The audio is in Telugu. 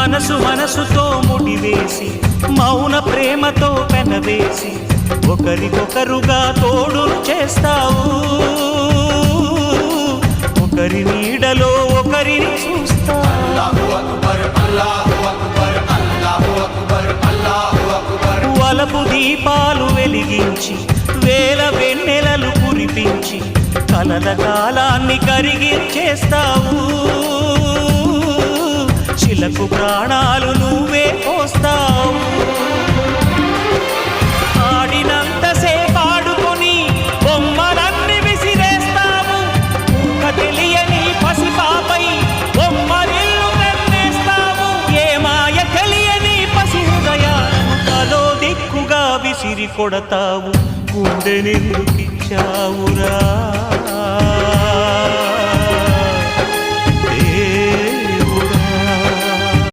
మనసు మనసుతో ముడివేసి మౌన ప్రేమతో పెనవేసి ఒకరికొకరుగా తోడును చేస్తావు ఒకరి నీడలో ఒకరిని చూస్తావు వలపు దీపాలు వెలిగించి వేల వెన్నెలలు కురిపించి కలల కాలాన్ని కరిగించేస్తావు శిలకు ప్రాణాలు నువ్వే పోస్తావు ఆడినంతసేపు ఆడుకొని బొమ్మలన్నీ విసిరేస్తావు ఊహ తెలియని పసిపాపై బొమ్మరిల్లు వెన్నేస్తావు ఏ మాయ తెలియని పసి హృదయాలను తలో దిక్కుగా విసిరి కొడతావు గుండెనెందుకిచ్చావురా